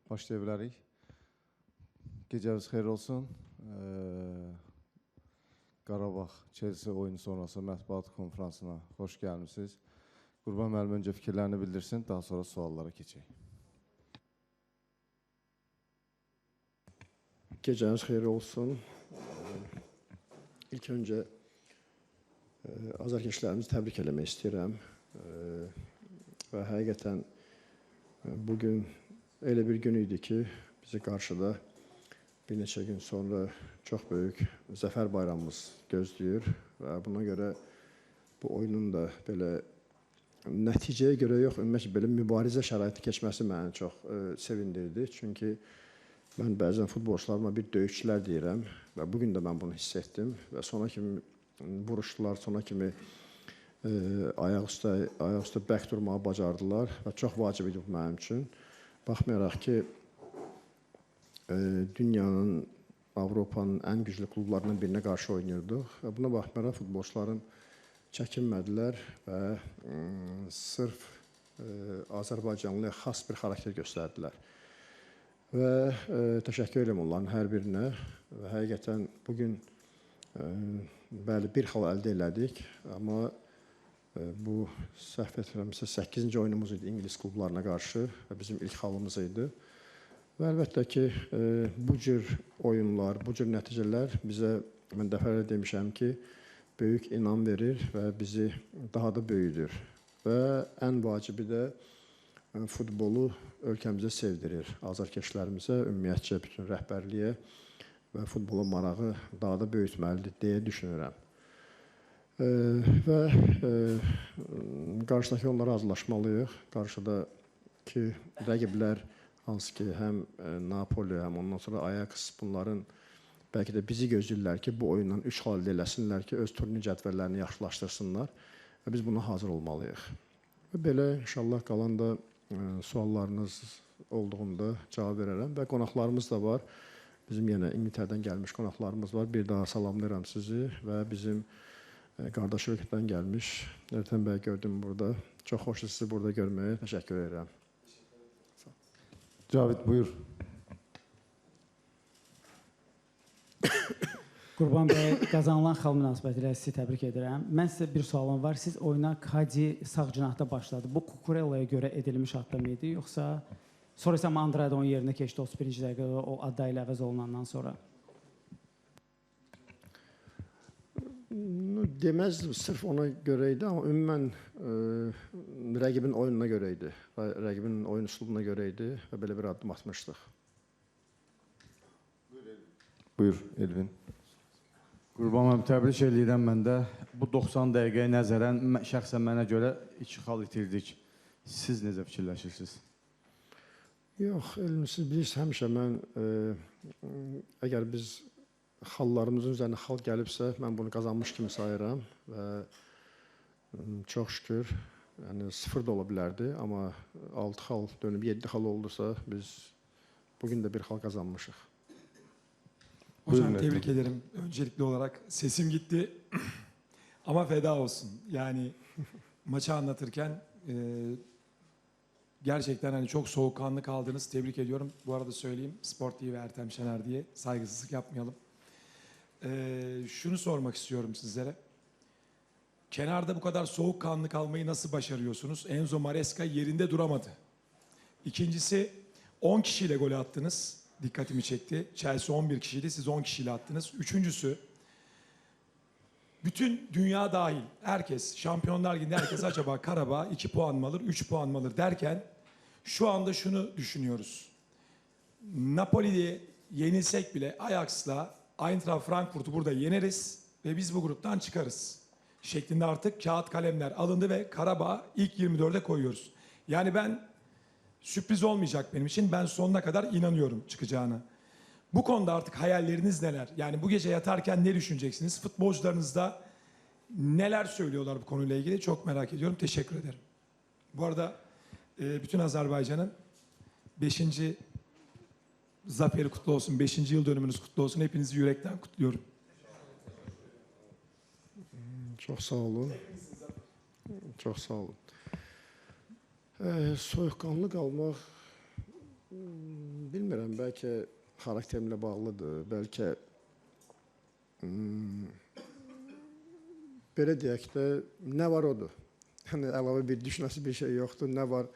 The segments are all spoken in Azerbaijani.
Başlaya bilərik. Gecəniz xeyir olsun. Qarabağ Chelsea oyunu sonrası mətbuat konferansına xoş gəlmişsiniz. Qurban müəllim öncə fikirlərini bildirsin, daha sonra suallara keçək. Gecəniz xeyir olsun. İlk öncə azarkeşlərimizi təbrik eləmək istəyirəm. Və həqiqətən bugün elə bir gün idi ki, bizi qarşıda bir neçə gün sonra çox böyük zəfər bayramımız gözləyir və buna görə bu oyunun da belə nəticəyə görə yox, ümumiyyətlə belə mübarizə şəraiti keçməsi məni çox sevindirdi. Çünki mən bəzən futbolçularıma bir döyüşçülər deyirəm və bugün də mən bunu hiss etdim və sona kimi vuruşdular, sona kimi ayaq üstə bərk durmağı bacardılar və çox vacib idi bu mənim üçün. Baxmayaraq ki, dünyanın, Avropanın ən güclü klublarından birinə qarşı oynayırdıq. Buna baxmayaraq futbolçularım çəkinmədilər və sırf Azərbaycanlıya xas bir xarakter göstərdilər. Və təşəkkür edirəm onların hər birinə və həqiqətən bugün bəli bir xal əldə elədik, amma bu səhv etmirəmsə 8-ci oyunumuz idi İngilis klublarına qarşı və bizim ilk xalımız idi. Və əlbəttə ki, bu cür oyunlar, bu cür nəticələr bizə, mən dəfələrlə demişəm ki, böyük inam verir və bizi daha da böyüdür. Və ən vacibi də futbolu ölkəmizə sevdirir. Azarkeşlərimizə, ümumiyyətcə bütün rəhbərliyə və futbola marağı daha da böyütməlidir deyə düşünürəm. Və qarşıdakı onlara hazırlaşmalıyıq. Qarşıdakı rəqiblər, hansı ki, həm Napoli, həm ondan sonra Ajax, bunların bəlkə də bizi gözləyirlər ki, bu oyundan 3 xal əldə eləsinlər ki, öz turnir cədvəllərini yaxşılaşdırsınlar və biz buna hazır olmalıyıq. Və belə, inşallah, qalan da suallarınız olduğunda cavab verərəm və qonaqlarımız da var. Bizim yenə İngiltərədən gəlmiş qonaqlarımız var. Bir daha salamlayıram sizi və bizim qardaş ölkədən gəlmiş Ertən bəy gördüm burada. Çox xoşdur sizi burada görməyə. Təşəkkür edirəm. Cavid, buyur. Qurban bəy, qazanılan xal münasibətilə sizi təbrik edirəm. Mən sizə bir sualım var. Siz oyuna Kadi sağ cinahda başladı. Bu Kukurella'ya görə edilmiş addım idi, yoxsa sonra isə Mandrada onun yerinə keçdi 31-ci dəqiqədə o adda ilə əvəz olunandan sonra? Deməzdim, sırf ona görə idi, amma ümumən rəqibin oyununa görə idi. Rəqibin oyun üslubuna görə idi və belə bir addım atmışdıq. Buyur, Elvin. Qurbanım, təbrik edirəm mən də. Bu 90 dəqiqəyə nəzərən, şəxsən mənə görə 2 xal itirdik. Siz necə fikirləşirsiniz? Yox, Elvin, siz bilirsiniz, həmişə mən, əgər biz xallarımızın üzərinə xal gəlibsə, mən bunu qazanmış kimi sayıram və çox şükür, yəni 0 da ola bilərdi, amma 6 xal dönüb 7 xal oldusa, biz bugün də bir xal qazanmışıq. Hocam tebrik ederim. Öncelikli olarak sesim gitti ama feda olsun. Yani maçı anlatırken gerçekten hani çok soğukkanlı kaldınız. Tebrik ediyorum. Bu arada söyleyeyim, Sport TV ve Ertem Şener diye saygısızlık yapmayalım. Şunu sormak istiyorum sizlere. Kenarda bu kadar soğukkanlı kalmayı nasıl başarıyorsunuz? Enzo Maresca yerinde duramadı. İkincisi 10 kişiyle gol attınız. Dikkatimi çekti. Chelsea 11 kişiydi, siz 10 kişiyle attınız. Üçüncüsü, bütün dünya dahil herkes, Şampiyonlar Ligi'nde herkes acaba Karabağ 2 puan mı alır, 3 puan mı alır derken şu anda şunu düşünüyoruz. Napoli'ye yenilsek bile Ajax'la Eintracht Frankfurt'u burada yeneriz ve biz bu gruptan çıkarız şeklinde artık kağıt kalemler alındı ve Karabağ ilk 24'e koyuyoruz. Yani ben sürpriz olmayacak benim için. Ben sonuna kadar inanıyorum çıkacağına. Bu konuda artık hayalleriniz neler? Yani bu gece yatarken ne düşüneceksiniz? Futbolcularınız da neler söylüyorlar bu konuyla ilgili? Çok merak ediyorum. Teşekkür ederim. Bu arada bütün Azerbaycan'ın 5. zaferi kutlu olsun. 5. yıl dönümünüz kutlu olsun. Hepinizi yürekten kutluyorum. Çox sağ olun. Çox sağ olun. Soyuqqanlı qalmaq Bilmirəm, bəlkə xarakterimlə bağlıdır, bəlkə belə deyək də, nə var odur. Yəni, əlavə bir düşünəsi bir şey yoxdur, nə var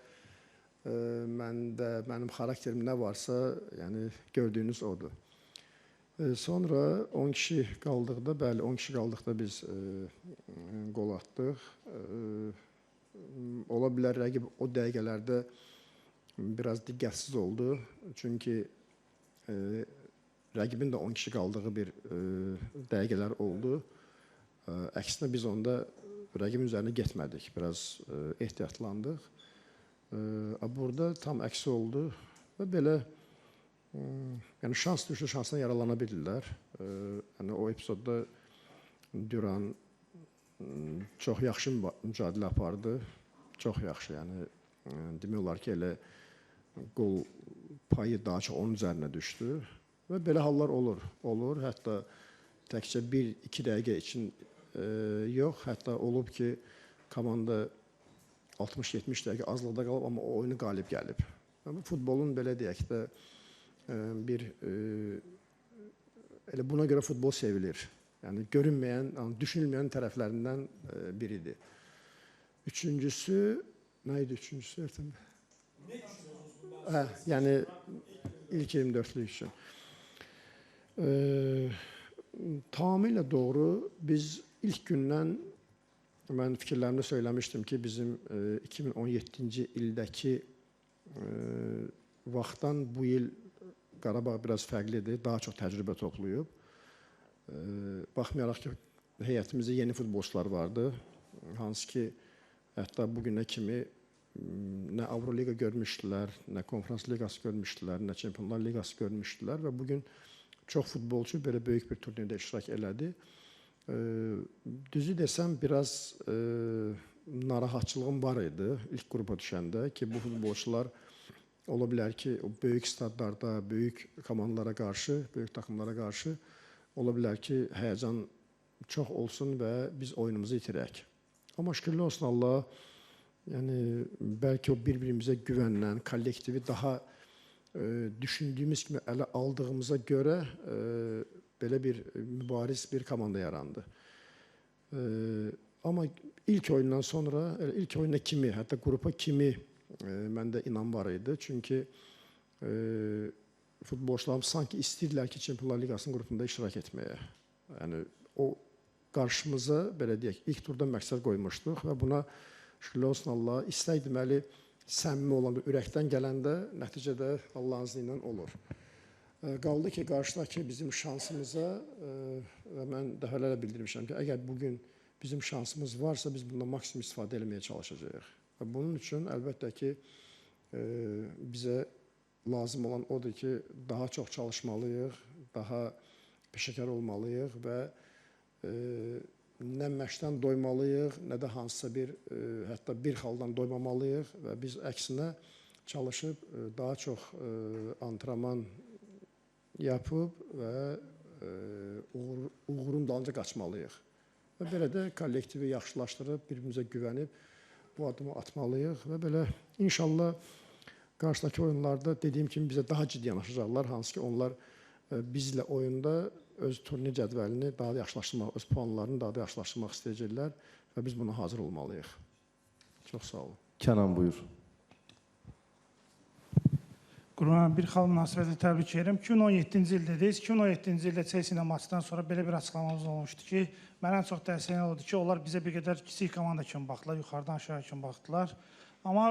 məndə, mənim xarakterim nə varsa, yəni gördüyünüz odur. Sonra 10 kişi qaldıqda, bəli, 10 kişi qaldıqda biz qol atdıq. Ola bilər rəqib o dəqiqələrdə biraz diqqətsiz oldu. Çünki rəqibin də 10 kişi qaldığı bir dəqiqələr oldu. Əksinə biz onda rəqibin üzərinə getmədik, biraz ehtiyatlandıq. Burada tam əksi oldu və belə yəni şans düşdü, şansdan yaralana bildilər. Yəni o epizodda Duran çox yaxşı mücadilə apardı. Çox yaxşı, yəni demək olar ki, elə qol payı daha çox onun üzərinə düşdü və belə hallar olur. Hətta təkcə 1-2 dəqiqə üçün yox, hətta olub ki, komanda 60-70 dəqiqə azlıqda qalıb, amma o oyunu qalib gəlib. Futbolun belə deyək də bir elə buna görə futbol sevilir. Yəni görünməyən, düşünülməyən tərəflərindən biridir. Üçüncüsü, nə idi üçüncüsü? Nə düşünüyorsunuz? Yəni ilk 24'lük üçün. Tamamilə doğru. Biz ilk gündən mən fikirlərimdə söyləmişdim ki, bizim 2017-ci ildəki vaxtdan bu il Qarabağ biraz fərqlidir, daha çox təcrübə toplayıb. Baxmayaraq ki, heyətimizdə yeni futbolçular vardı, hansı ki, hətta bugünə kimi nə Avroliqa görmüşdülər, nə Konferans Liqası görmüşdülər, nə Çempionlar Liqası görmüşdülər və bugün çox futbolçu belə böyük bir turnirdə iştirak elədi. Düzü desəm, biraz narahatçılığım var idi ilk qrupa düşəndə ki, bu futbolçular ola bilər ki, o böyük stadlarda, böyük komandalara qarşı, böyük takımlara qarşı ola bilər ki, həyəcan çox olsun və biz oyunumuzu itirək. Amma şükürlər olsun Allah, yəni bəlkə o bir-birimizə güvənlən, kollektivi daha düşündüyümüz kimi ələ aldığımıza görə belə bir mübariz bir komanda yarandı. Amma ilk oyundan sonra, ilk oyuna kimi, hətta qrupa kimi məndə inam var idi. Çünki futbolçularım sanki istəyirlər ki, Çempionlar Liqasının qrupunda iştirak etməyə. Yəni o qarşımıza, belə deyək, ilk turda məqsəd qoymuşduq və buna şükürlər olsun Allah, istək deməli, səmimi olan bir ürəkdən gələndə nəticədə Allahın izni ilə olur. Qaldı ki, qarşıdakı bizim şansımıza və mən dəfələrlə bildirmişəm ki, əgər bugün bizim şansımız varsa, biz bundan maksimum istifadə etməyə çalışacağıq. Bunun üçün əlbəttə ki, bizə lazım olan odur ki, daha çox çalışmalıyıq, daha peşəkar olmalıyıq və nə məşqdən doymalıyıq, nə də hansısa bir, hətta bir xaldan doymamalıyıq və biz əksinə çalışıb daha çox antrenman yapıb və uğurun dalınca qaçmalıyıq. Və belə də kollektivi yaxşılaşdırıb, bir-birimizə güvənib bu adımı atmalıyıq və belə inşallah qarşıdakı oyunlarda dediyim kimi bizə daha ciddi yanaşacaqlar, hansı ki onlar bizlə oyunda öz turnir cədvəlini daha da yaxşılaşdırmaq, öz puanlarını daha da yaxşılaşdırmaq istəyəcəklər və biz buna hazır olmalıyıq. Çox sağ olun. Kənan buyur. Qurban, bir xal münasibəti təbrik edirəm. 2017-ci ildəyiz. 2017-ci ildə Chelsea ilə maçdan sonra belə bir açıqlamamız olmuşdu ki, mən ən çox dəstəkləyən oldu ki, onlar bizə bir qədər kiçik komanda kimi baxdılar, yuxarıdan aşağı kimi baxdılar. Amma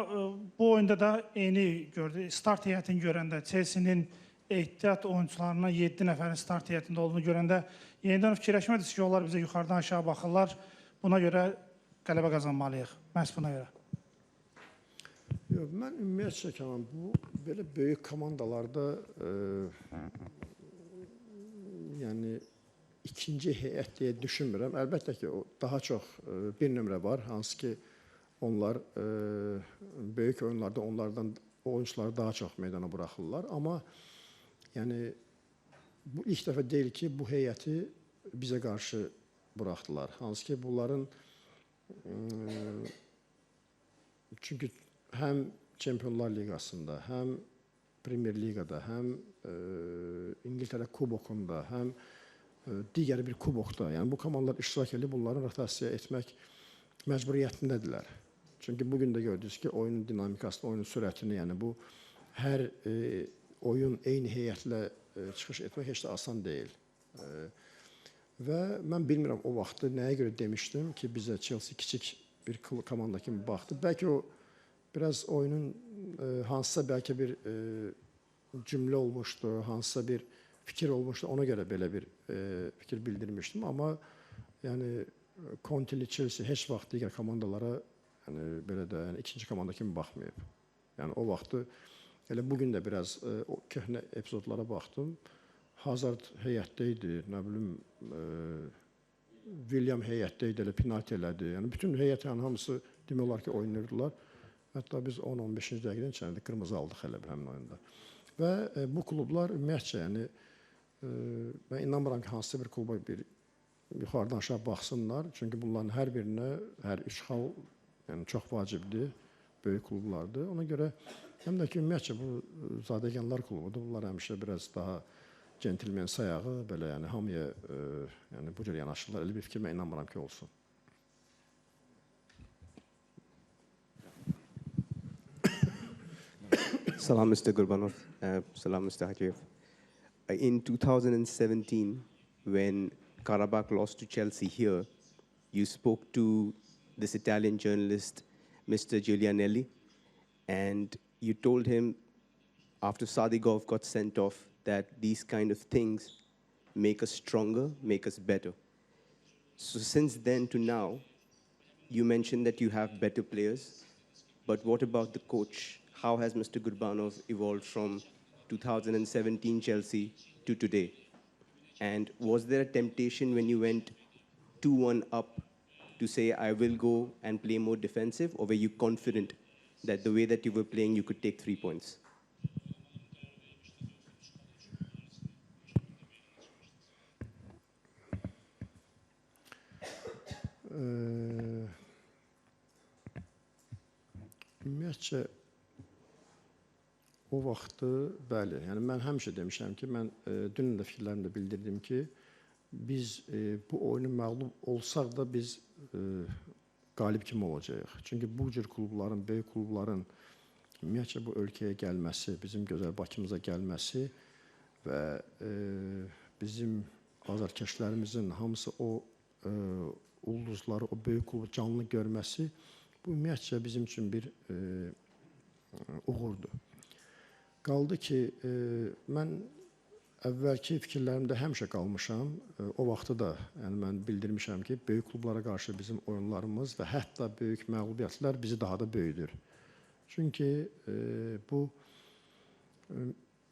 bu oyunda da eyni gördü. Start heyətini görəndə, Chelsea-nin ehtiyat oyuncularına 7 nəfərin start heyətində olduğunu görəndə yenidən fikirləşmədiniz ki, onlar bizə yuxarıdan aşağı baxırlar. Buna görə qələbə qazanmalıyıq. Məhz buna görə. Yox, mən ümumiyyətlə Kənan, bu belə böyük komandalarda yəni ikinci heyət deyə düşünmürəm. Əlbəttə ki, daha çox bir nömrə var, hansı ki onlar böyük oyunlarda onlardan oyuncuları daha çox meydana buraxırlar. Amma yəni bu ilk dəfə deyil ki, bu heyəti bizə qarşı buraxdılar. Hansı ki bunların çünki həm Çempionlar Liqasında, həm Premier Liqada, həm İngiltərə kubokunda, həm digər bir kubokda, yəni bu komandalar iştirak edib bunların rotasiya etmək məcburiyyətindədirlər. Çünki bugün də gördünüz ki, oyunun dinamikasını, oyunun sürətini, yəni bu hər oyun eyni heyətlə çıxış etmək heç də asan deyil. Və mən bilmirəm o vaxtı nəyə görə demişdim ki, bizə Chelsea kiçik bir komanda kimi baxdı. Bəlkə o biraz oyunun hansısa bəlkə bir cümlə olmuşdu, hansısa bir fikir olmuşdu. Ona görə belə bir fikir bildirmişdim. Amma yəni Conte-li Chelsea heç vaxt digər komandalara yəni belə də yəni ikinci komanda kimi baxmayıb. Yəni o vaxtı elə bugün də biraz o köhnə epizodlara baxdım. Hazard heyətdə idi, nə bilim William heyətdə idi, elə penalti elədi. Yəni bütün heyət yəni hamısı demək olar ki, oynayırdılar. Hətta biz 10-15-ci dəqiqədən içəridə qırmızı aldıq elə bir həmin oyunda. Və bu klublar ümumiyyətcə yəni mən inanmıram ki, hansısa bir kluba bir yuxarıdan aşağı baxsınlar. Çünki bunların hər birinə hər 3 xal yəni çox vacibdir, böyük klublardır. Ona görə həm də ki, ümumiyyətcə bu zadəganlar klubudur. Bunlar həmişə biraz daha centilmen sayağı, belə yəni hamıya yəni bu cür yanaşırlar. Elə bir fikir mən inanmıram ki, olsun. Salam, Mr. Gurbanov. Salam, Mr. Hajiyev. In 2017, when Karabakh lost to Chelsea here, you spoke to this Italian journalist, Mr. Giulianelli, and you told him after Sadigov got sent off that these kind of things make us stronger, make us better. So since then to now, you mentioned that you have better players, but what about the coach? How has Mr. Gurbanov evolved from 2017 Chelsea to today? And was there a temptation when you went 2-1 up to say, I will go and play more defensive, or were you confident that the way that you were playing, you could take 3 points? Ümumiyyətcə o vaxtı, bəli, yəni mən həmişə demişəm ki, mən dünən də fikirlərimdə bildirdim ki, biz bu oyunu məğlub olsaq da biz qalib kimi olacağıq. Çünki bu cür klubların, böyük klubların ümumiyyətcə bu ölkəyə gəlməsi, bizim gözəl Bakımıza gəlməsi və bizim azarkeşlərimizin hamısı o ulduzları, o böyük klubu canlı görməsi bu ümumiyyətcə bizim üçün bir uğurdur. Qaldı ki, mən əvvəlki fikirlərimdə həmişə qalmışam. O vaxtı da yəni mən bildirmişəm ki, böyük klublara qarşı bizim oyunlarımız və hətta böyük məğlubiyyətlər bizi daha da böyüdür. Çünki bu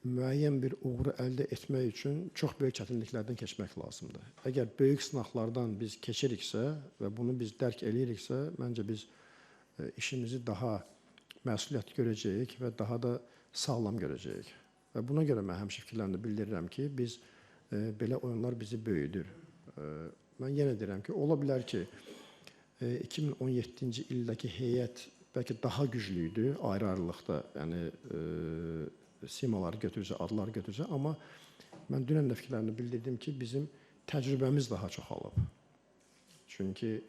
müəyyən bir uğuru əldə etmək üçün çox böyük çətinliklərdən keçmək lazımdır. Əgər böyük sınaqlardan biz keçiriksə və bunu biz dərk eləyiriksə, məncə biz işimizi daha məsuliyyətli görəcəyik və daha da sağlam görəcəyik. Və buna görə mən həmişə fikirlərimdə bildirirəm ki, biz belə oyunlar bizi böyüdür. Mən yenə deyirəm ki, ola bilər ki, 2017-ci ildəki heyət bəlkə daha güclü idi ayrı-ayrılıqda, yəni simaları götürsə, adları götürsə, amma mən dünən də fikirlərimdə bildirdim ki, bizim təcrübəmiz daha çoxalıb. Çünki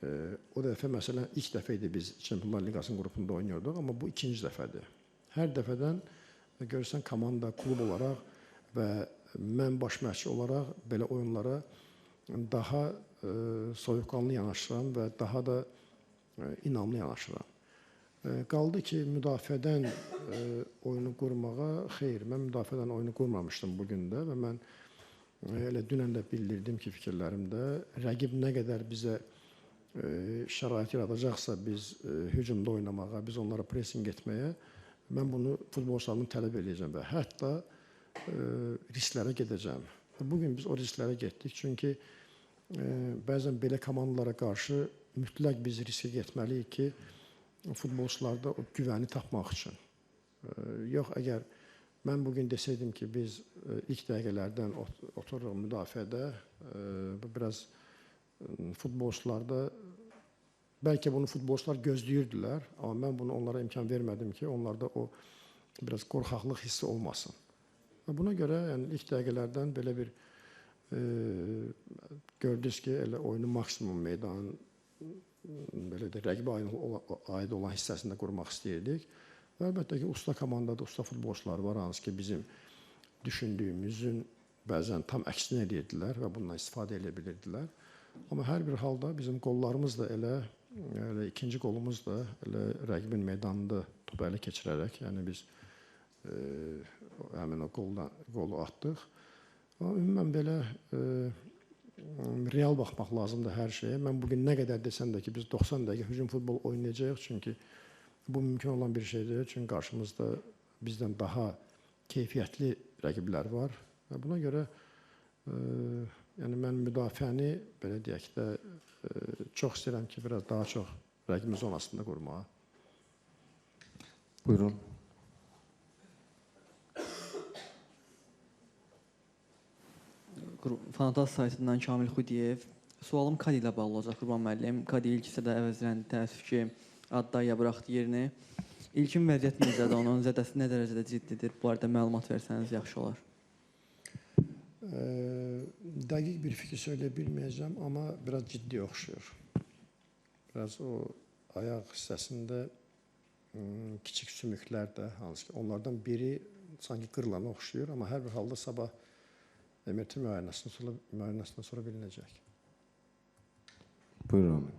o dəfə, məsələn, ilk dəfə idi biz Çempionlar Liqasının qrupunda oynuyorduk, amma bu ikinci dəfədir. Hər dəfədən görürsən komanda, klub olaraq və mən baş məşqçi olaraq belə oyunlara daha soyuqqanlı yanaşıram və daha da inamlı yanaşıram. Qaldı ki, müdafiədən oyunu qurmağa, xeyr, mən müdafiədən oyunu qurmamışdım bugün də və mən elə dünən də bildirdim ki, fikirlərimdə rəqib nə qədər bizə şərait yaradacaqsa biz hücumda oynamağa, biz onlara pressing etməyə, mən bunu futbolçularımın tələb edəcəm və hətta risklərə gedəcəm. Bugün biz o risklərə getdik, çünki bəzən belə komandalara qarşı mütləq biz riskə getməliyik ki, futbolçularda o güvəni tapmaq üçün. Yox, əgər mən bugün desəydim ki, biz ilk dəqiqələrdən otururuq müdafiədə, biraz futbolçularda, bəlkə bunu futbolçular gözləyirdilər, amma mən bunu onlara imkan vermədim ki, onlarda o biraz qorxaqlıq hissi olmasın. Və buna görə yəni ilk dəqiqələrdən belə bir gördünüz ki, elə oyunu maksimum meydanın belə də rəqibə aid olan hissəsində qurmaq istəyirdik. Və əlbəttə ki, usta komandada usta futbolçular var, hansı ki, bizim düşündüyümüzün bəzən tam əksini edirdilər və bundan istifadə edə bilirdilər. Amma hər bir halda bizim qollarımız da elə ikinci qolumuz da elə rəqibin meydanında topu ələ keçirərək, yəni biz həmin o qolu atdıq. Amma ümumən belə real baxmaq lazımdır hər şeyə. Mən bugün nə qədər desəm də ki, biz 90 dəqiqə hücum futbol oynayacağıq, çünki bu mümkün olan bir şeydir. Çünki qarşımızda bizdən daha keyfiyyətli rəqiblər var. Və buna görə yəni mən müdafiəni belə deyək də çox istəyirəm ki, biraz daha çox rəqibin zonasında qurmağa. Buyurun. Fanataz saytından Kamil Xudiyev. Sualım Kadi ilə bağlı olacaq, Qurban müəllim. Kadi ilk hissədə əvəzləndi, təəssüf ki, Addaya buraxdı yerini. İlkin vəziyyət necədir, onun zədəsi nə dərəcədə ciddidir? Bu arada məlumat versəniz yaxşı olar. Dəqiq bir fikir söyləyə bilməyəcəm, amma biraz ciddi oxşuyur. Biraz o ayaq hissəsində kiçik sümüklər də, hansı ki, onlardan biri sanki qırılana oxşuyur, amma hər bir halda sabah MRT müayinəsindən sonra bilinəcək. Buyurun.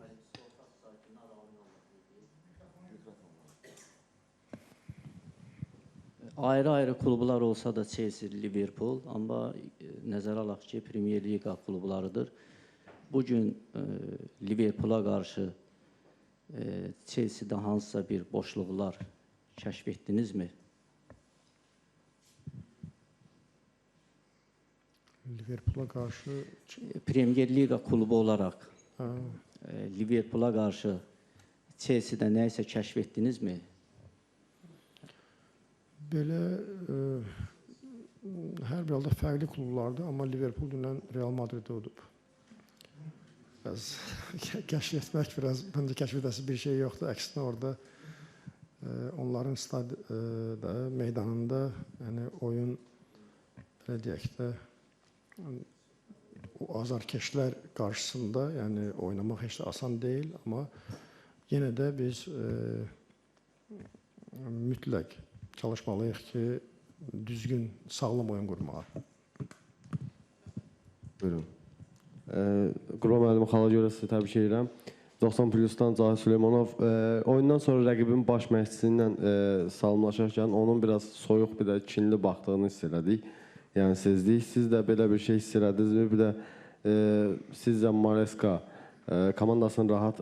Ayrı-ayrı klublar olsa da Chelsea, Liverpool, amma nəzərə alaq ki, Premier Liqa klublarıdır. Bugün Liverpoola qarşı Chelsea-də hansısa bir boşluqlar kəşf etdinizmi? Liverpoola qarşı Premier Liqa klubu olaraq Liverpoola qarşı Chelsea-də nə isə kəşf etdinizmi? Belə hər bir halda fərqli klublardır, amma Liverpool dünən Real Madrid udub. Biraz kəşf etmək biraz, məncə kəşf edəsi bir şey yoxdur. Əksinə orada onların meydanında yəni oyun belə deyək də o azarkeşlər qarşısında yəni oynamaq heç də asan deyil, amma yenə də biz mütləq çalışmalıyıq ki, düzgün, sağlam oyun qurmağa. Buyurun. Qurban müəllim, xala görə sizi təbrik edirəm. 90+-dan Cahit Süleymanov. Oyundan sonra rəqibin baş məşqçisi ilə salamlaşarkən onun biraz soyuq, bir də kinli baxdığını hiss elədik. Yəni sezdik. Siz də belə bir şey hiss elədinizmi? Bir də sizcə Maresca komandasının rahat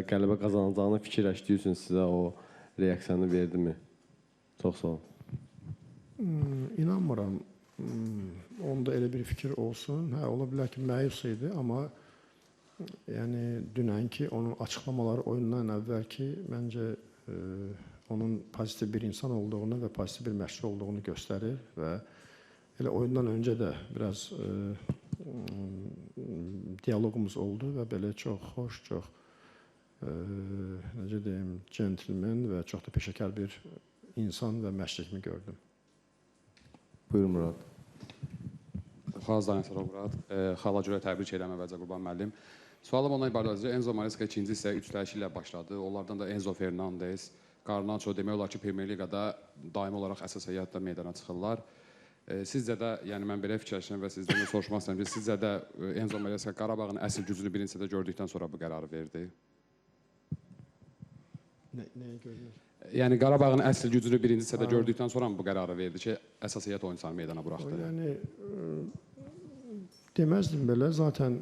qələbə qazanacağını fikirləşdiyirsiniz, sizə o reaksiyonu verdimi? Çox sağ olun. İnanmıram, onda elə bir fikir olsun. Hə, ola bilər ki, məyus idi, amma yəni dünənki onun açıqlamaları oyundan əvvəlki məncə onun pozitiv bir insan olduğunu və pozitiv bir məşqçi olduğunu göstərir və elə oyundan öncə də biraz diyaloqumuz oldu və belə çox xoş, çox necə deyim, centilmen və çox da peşəkar bir insan və məşqçi kimi gördüm. Buyurun Murad. Xazdan Əsərov Murad. Xala görə təbrik edirəm əvvəlcə Qurban müəllim. Sualım ona ibarətdir. Enzo Maresca ikinci hissəyə 3 dəyişikliklə başladı. Onlardan da Enzo Fernandez, Garnacho demək olar ki, Premier Liqada daimi olaraq əsas heyətdə meydana çıxırlar. Sizcə də, yəni mən belə fikirləşirəm və sizdən də soruşmaq istəyirəm ki, sizcə də Enzo Maresca Qarabağın əsl gücünü birinci hissədə gördükdən sonra bu qərarı verdi? Nəyə görünür? Yəni Qarabağın əsl gücünü birinci hissədə gördükdən sonra bu qərarı verdi ki, əsas heyət oyunçularını meydana buraxdı? Yəni deməzdim belə. Zaten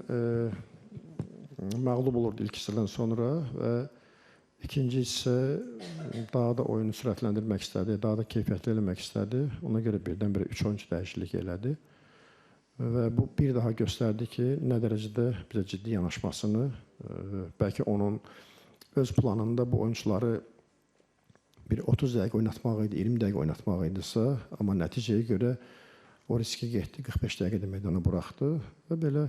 məğlub olurdu ilk hissədən sonra və ikinci hissə daha da oyunu sürətləndirmək istədi, daha da keyfiyyətli eləmək istədi. Ona görə birdən-birə 3 oyuncu dəyişiklik elədi. Və bu bir daha göstərdi ki, nə dərəcədə bizə ciddi yanaşmasını, bəlkə onun öz planında bu oyuncuları bir 30 dəqiqə oynatmaq idi, 20 dəqiqə oynatmaq idisə, amma nəticəyə görə o riski getdi, 45 dəqiqədə meydana buraxdı və belə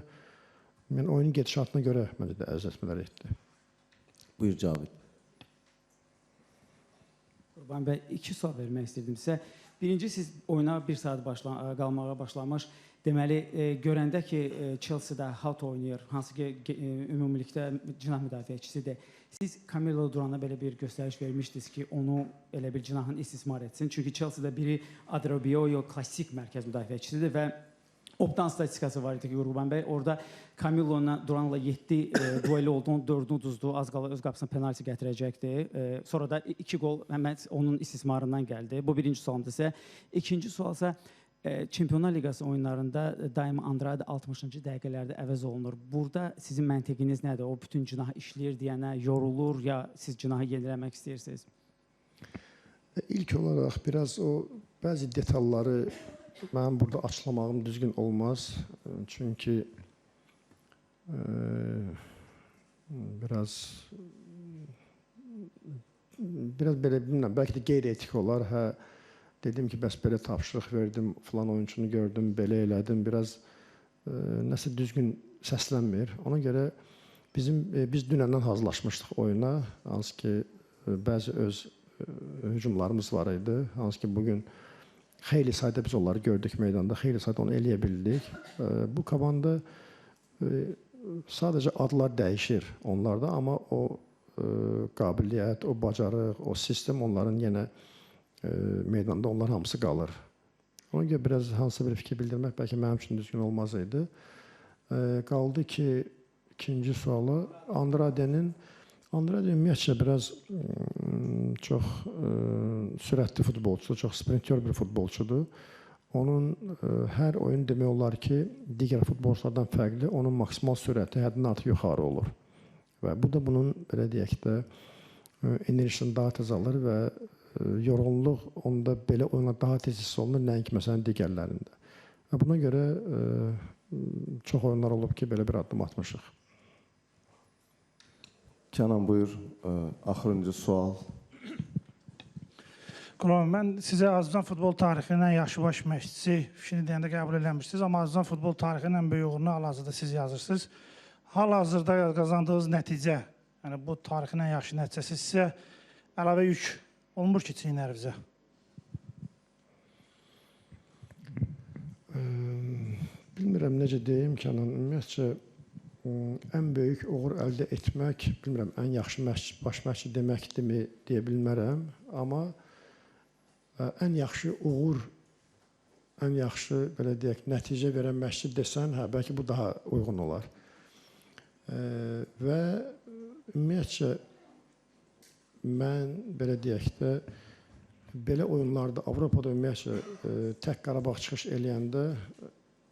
oyunun gedişatına görə məncə də əzətmələr etdi. Buyur Cavid. Qurban bəy, iki sual vermək istəyirdim sizə. Birinci, siz oyuna bir saat qalmağa başlamış. Deməli, görəndə ki, Chelsea-də Hout oynayır, hansı ki, ümumilikdə cinah müdafiəçisidir. Siz Camilo Durana belə bir göstəriş vermişdiniz ki, onu elə bir cinahın istismar etsin. Çünki Chelsea-də biri Adebayor klassik mərkəz müdafiəçisidir və Optan statistikası var idi ki, Qurban bəy. Orada Camilo Duranla 7 dueli oldu, 4-ünü uduzdu, az qala öz qapısına penalti gətirəcəkdi. Sonra da 2 gol həmən onun istismarından gəldi. Bu birinci sualımdır sizə. İkinci sual isə Çempionlar Liqası oyunlarında daima Andrade 60-cı dəqiqələrdə əvəz olunur. Burada sizin məntiqiniz nədir? O bütün cinah işləyir deyənə yorulur ya siz cinahı yeniləmək istəyirsiniz? İlk olaraq biraz o bəzi detalları mənim burada açıqlamağım düzgün olmaz. Çünki biraz belə bilmirəm, bəlkə də qeyri-etik olar. Hə, dedim ki, bəs belə tapşırıq verdim, falan oyunçunu gördüm, belə elədim. Biraz nəsə düzgün səslənmir. Ona görə biz dünəndən hazırlaşmışdıq oyuna. Hansı ki, bəzi öz hücumlarımız var idi. Hansı ki, bugün xeyli sayda biz onları gördük meydanda, xeyli sayda onu eləyə bildik. Bu komanda sadəcə adlar dəyişir onlarda, amma o qabiliyyət, o bacarıq, o sistem onların yenə meydanda onlar hamısı qalır. Ona görə biraz hansısa bir fikir bildirmək bəlkə mənim üçün düzgün olmaz idi. Qaldı ki, ikinci sualı Andrade ümumiyyətcə biraz çox sürətli futbolçudur, çox sprinter bir futbolçudur. Onun hər oyun demək olar ki, digər futbolçulardan fərqli, onun maksimal sürəti həddindən artıq yuxarı olur. Və bu da bunun, belə deyək də, enerjisini daha tez alır və yorğunluq onda belə oyunlar daha tez hiss olunur, nəinki məsələn digərlərində. Və buna görə çox oyunlar olub ki, belə bir addım atmışıq. Kənan, buyur. Axırıncı sual. Qurban, mən sizə Azərbaycan futbol tarixinin yaxşı baş məşqçisi fikrini deyəndə qəbul eləmişsiniz, amma Azərbaycan futbol tarixinin ən böyük uğurunu hal-hazırda siz yazırsınız. Hal-hazırda qazandığınız nəticə, yəni bu tarixin ən yaxşı nəticəsi sizə əlavə yük olmur ki, çiynlərinizə? Bilmirəm necə deyim Kənan, ümumiyyətcə ən böyük uğur əldə etmək, bilmirəm, ən yaxşı baş məşqçi deməkdirmi deyə bilmərəm, amma ən yaxşı uğur, ən yaxşı, belə deyək, nəticə verən məşqçi desən, hə, bəlkə bu daha uyğun olar. Və ümumiyyətcə, mən, belə deyək də, belə oyunlarda, Avropada ümumiyyətcə, tək Qarabağ çıxış eləyəndə,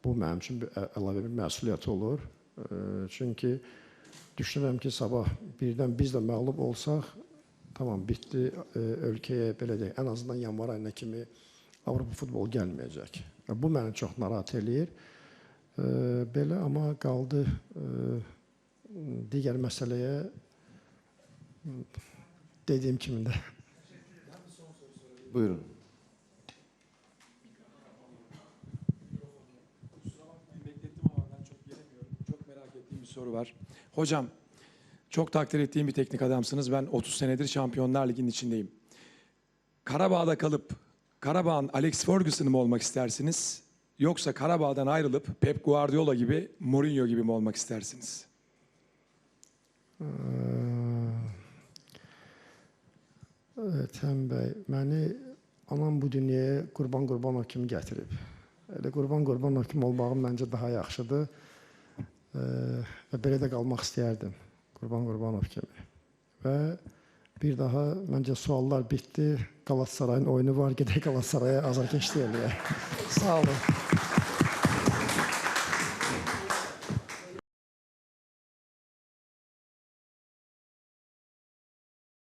bu mənim üçün əlavə bir məsuliyyət olur. Çünki düşünürəm ki, sabah birdən biz də məğlub olsaq, tamam, bitdi, ölkəyə, belə deyək, ən azından yanvar ayına kimi Avropa futbolu gəlməyəcək. Bu məni çox narahat eləyir. Belə, amma qaldı digər məsələyə dediyim kimi də. Buyurun. Soru var. Hocam, çok takdir ettiğim bir teknik adamsınız. Ben 30 senedir Şampiyonlar Ligi'nin içindeyim. Karabağ'da kalıp Karabağ'ın Alex Ferguson'ı mı olmak istersiniz? Yoksa Karabağ'dan ayrılıp Pep Guardiola gibi, Mourinho gibi mi olmak istersiniz? Təm bəy, məni anam bu dünyaya Qurban Qurbanov kimi gətirib. Elə Qurban Qurbanov kimi olmağım məncə daha yaxşıdır. Və belə də qalmaq istəyərdim, Qurban Qurbanov kimi. Və bir daha, məncə suallar bitdi. Qalatasarayın oyunu var, gedək Qalatasaraya azarkeşlik eləyək. Sağ olun.